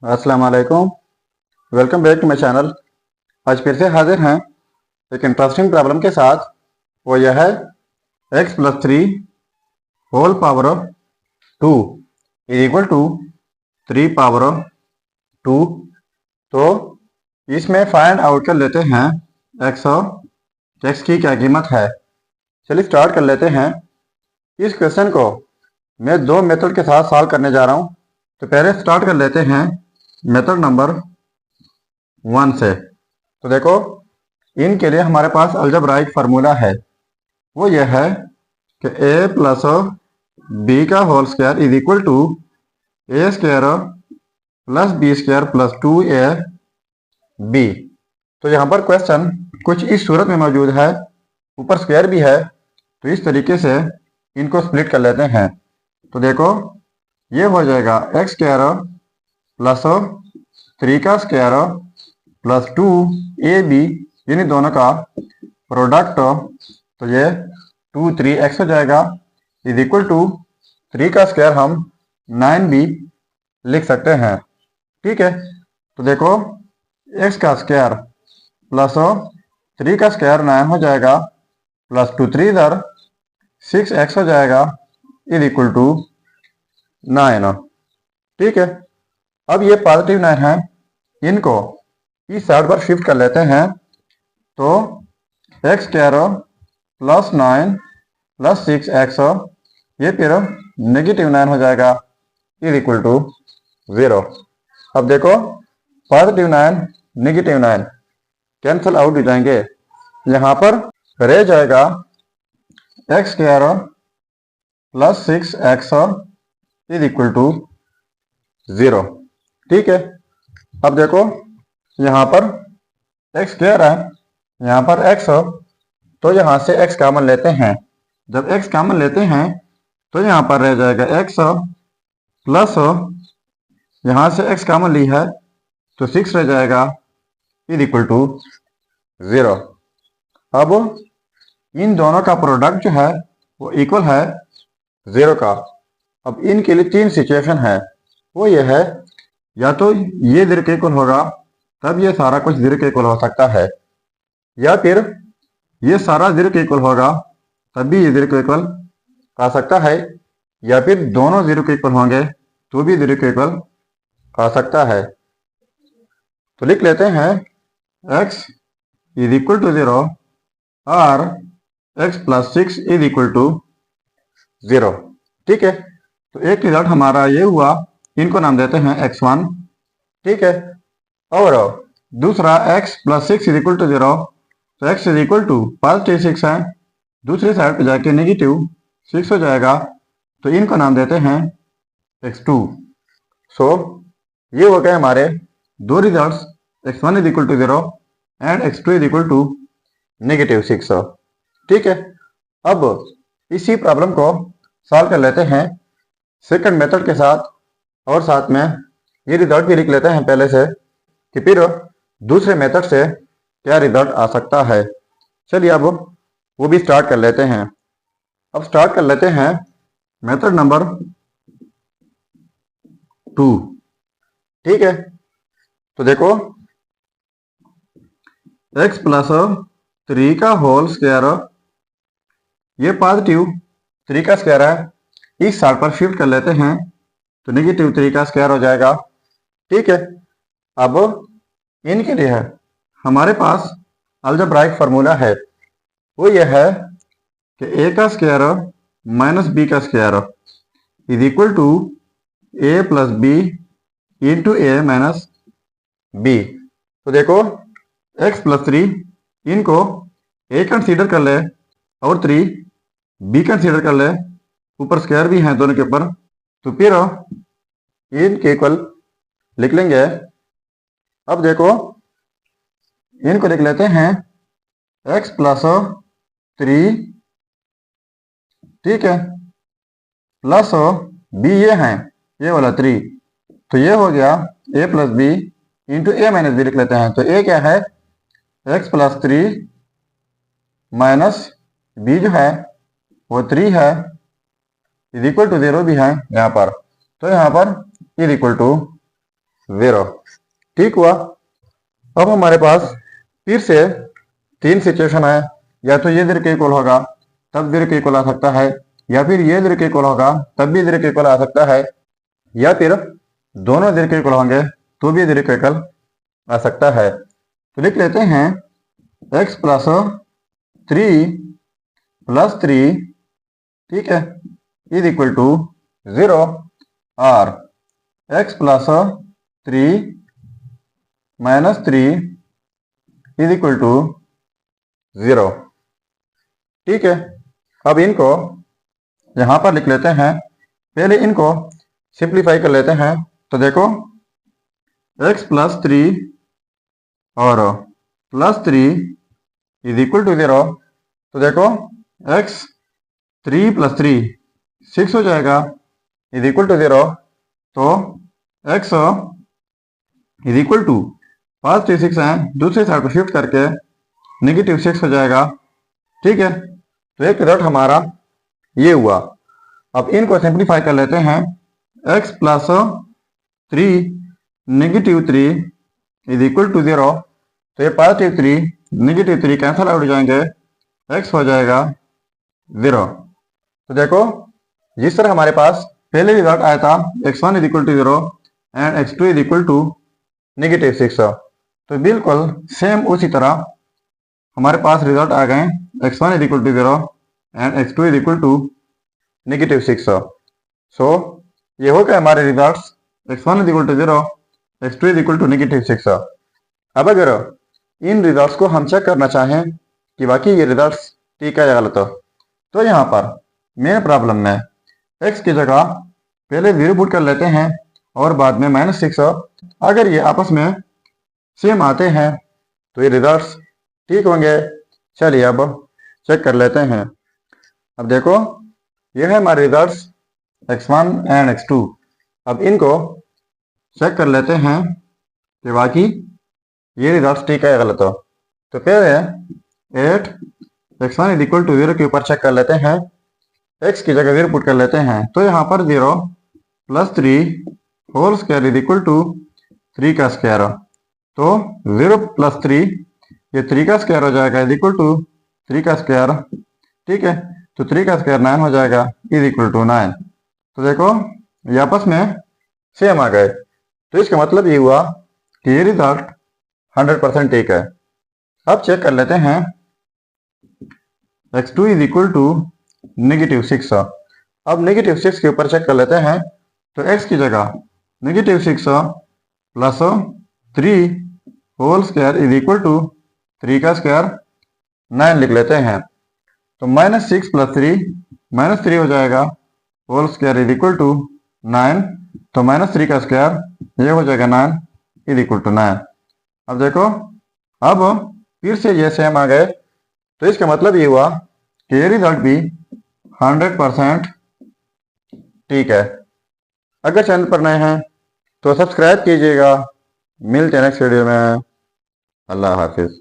अस्सलाम वालेकुम। Welcome back to my channel. आज फिर से हाजिर हैं एक इंटरेस्टिंग प्रॉब्लम के साथ। वो यह है x+3 whole power 2 is equal to 3 power 2। तो इसमें फाइंड आउट कर लेते हैं x और x की क्या कीमत है। चलिए स्टार्ट कर लेते हैं। इस क्वेश्चन को मैं दो मेथड के साथ सॉल्व करने जा रहा हूँ। तो पहले स्टार्ट कर लेते हैं मेथड नंबर 1 से। तो देखो, इनके लिए हमारे पास अलजेब्राइक फार्मूला है। वो यह है कि a प्लस बी का whole square is equal to a square plus b square plus 2ab। तो यहाँ पर क्वेश्चन कुछ इस सूरत में मौजूद है, ऊपर स्क्वायर भी है। तो इस तरीके से इनको स्प्लिट कर लेते हैं। तो देखो, ये हो जाएगा एक्स स्क्वायर प्लस 3 का स्क्वायर प्लस 2ab, यानी दोनों का प्रोडक्ट। तो ये 2 3x हो जाएगा इज इक्वल टू 3 का स्क्वायर हम 9b लिख सकते हैं। ठीक है। तो देखो, x का स्क्वायर प्लस 3 का स्क्वायर 9 हो जाएगा प्लस 2 3 इधर 6x हो जाएगा इज इक्वल टू 9। ठीक है। अब ये पॉजिटिव 9 है, इनको इस साइड पर शिफ्ट कर लेते हैं। तो x square plus 9 plus 6x, ये फिर नेगेटिव 9 हो जाएगा इज इक्वल टू 0। अब देखो, पॉजिटिव 9 नेगेटिव 9 कैंसल आउट हो जाएंगे। यहाँ पर रह जाएगा x square plus 6x is equal to 0। ठीक है। अब देखो, यहाँ पर x स्क्वायर है, यहाँ पर x हो, तो यहाँ से x कॉमन लेते हैं। जब x कॉमन लेते हैं तो यहाँ पर रह जाएगा x प्लस, यहाँ से x कॉमन ली है तो 6 रह जाएगा इज इक्वल टू 0। अब इन दोनों का प्रोडक्ट जो है वो इक्वल है 0 का। अब इनके लिए तीन सिचुएशन है। वो ये है, या तो ये 0 के इक्वल होगा तब ये सारा कुछ 0 के इक्वल हो सकता है, या फिर ये सारा 0 के इक्वल होगा तब भी ये 0 के इक्वल आ सकता है, या फिर दोनों 0 के इक्वल होंगे तो भी 0 के इक्वल आ सकता है। तो लिख लेते हैं x इज इक्वल टू 0 और x plus 6 is equal to 0। ठीक है। तो एक रिजल्ट हमारा ये हुआ, इनको नाम देते हैं x1। ठीक है। और दूसरा x plus 6 is equal to 0, तो x is equal to positive 6 है, दूसरी साइड पे जाके नेगेटिव 6 हो जाएगा। तो इनको नाम देते हैं x2। सो ये हो गए हमारे दो results, x1 is equal to 0 and x2 is equal to negative 6। ठीक है। अब इसी प्रॉब्लम को सॉल्व कर लेते हैं सेकंड मेथड के साथ, और साथ में ये रिजल्ट भी लिख लेते हैं पहले से कि फिर दूसरे मेथड से क्या रिजल्ट आ सकता है। चलिए अब वो भी स्टार्ट कर लेते हैं। अब स्टार्ट कर लेते हैं मेथड नंबर 2। ठीक है। तो देखो, x प्लस 3 का होल स्क्वायर, ये पॉजिटिव 3 का स्क्वायर है, इस साइड पर शिफ्ट कर लेते हैं तो नेगेटिव 3 का स्क्वायर हो जाएगा। ठीक है। अब इनके लिए है हमारे पास अलजेब्राइक फार्मूला है। वो ये है कि a का स्क्वायर माइनस b का square is equal to a plus b into a minus b. तो देखो, x प्लस 3, इनको a कंसीडर कर ले और 3 b कंसीडर कर ले, ऊपर स्क्वायर भी हैं दोनों के ऊपर, तो फिर इनके इक्वल लिख लेंगे। अब देखो, इनको लिख लेते हैं x प्लस 3, ठीक है, प्लस b ये हैं, ये वाला 3, तो ये हो गया a plus b into a minus b लिख लेते हैं। तो a क्या है, x प्लस 3 माइनस b जो है वो 3 है इज इक्वल टू 0 भी है यहाँ पर। तो यहाँ पर इज इक्वल टू 0। ठीक हुआ। अब हमारे पास फिर से 3 सिचुएशन है, या तो ये 0 के इक्वल होगा तब 0 के इक्वल आ सकता है, या फिर ये 0 के इक्वल होगा तब भी 0 के इक्वल आ सकता है, या फिर दोनों 0 के इक्वल होंगे तो भी 0 के इक्वल आ सकता है। तो लिख लेते हैं x प्लस 3 ठीक है इज इक्वल टू 0, और x plus 3 minus 3 is equal to 0। ठीक है, अब इनको यहां पर लिख लेते हैं। पहले इनको सिंप्लीफाई कर लेते हैं। तो देखो x प्लस 3 और प्लस 3 इज इक्वल टू 0। तो देखो x 3 प्लस 3 6 हो जाएगा इज इक्वल टू 0। तो x is equal to positive 6 है, दूसरी साइड को शिफ्ट करके नेगेटिव 6 हो जाएगा। ठीक है, तो एक रिजल्ट हमारा ये हुआ। अब इनको सिंप्लीफाई कर लेते हैं। x plus 3 negative 3 is equal to 0। तो ये पॉजिटिव 3 नेगेटिव 3 कैंसल आउट हो जाएंगे, x हो जाएगा 0। तो देखो जिस तरह हमारे पास पहले रिजल्ट आया था x1 is equal to 0 and x2 is equal to negative 6, तो बिल्कुल सेम उसी तरह हमारे पास रिजल्ट आ गए x1 is equal to 0 and x2 is equal to negative 6। So ये हो गए हमारे results x1 is equal to 0, x2 is equal to negative 6। अब अगर इन रिजल्ट्स को हम चेक करना चाहें कि बाकी ये रिजल्ट्स ठीक है या गलत, तो यहाँ पर मेन प्रॉब्लम में x की जगह पहले 0 पुट कर लेते हैं और बाद में -6। अगर ये आपस में सेम आते हैं तो ये रिजल्ट्स ठीक होंगे। चलिए अब चेक कर लेते हैं। अब देखो ये है हमारे रिजल्ट्स x1 एंड x2। अब इनको चेक कर लेते हैं कि बाकी ये रिजल्ट्स ठीक है या गलत। तो पहले 8 x1 इज इक्वल टू 0 के ऊपर चेक कर लेते हैं। x की जगह 0 पुट कर लेते हैं। तो यहाँ पर 0 plus 3 whole square is equal to 3 का स्क्वायर। तो 0 प्लस 3 ये 3 का स्क्वायर हो जाएगा इज इक्वल टू 3 का स्क्वायर। ठीक है, तो 3 का स्क्वायर 9 हो जाएगा इज इक्वल टू 9। तो देखो ये आपस में सेम आ गए, तो इसका मतलब ये हुआ कि ये रिजल्ट 100% ठीक है। अब चेक कर लेते हैं x2 is equal to negative 6। अब नेगेटिव 6 के ऊपर चेक कर लेते हैं। तो x की जगह negative 6 plus 3 whole square is equal to 3 का स्क्वायर 9 लिख लेते हैं। तो -6 प्लस 3 -3 हो जाएगा whole square is equal to 9। तो -3 का स्क्वायर ये हो जाएगा 9 इज इक्वल टू 9। अब देखो अब फिर से ये सेम आ गए, तो इसका मतलब ये हुआ कि ये रिजल्ट भी 100% ठीक है। अगर चैनल पर नए हैं तो सब्सक्राइब कीजिएगा। मिलते हैं नेक्स्ट वीडियो में। अल्लाह हाफिज़।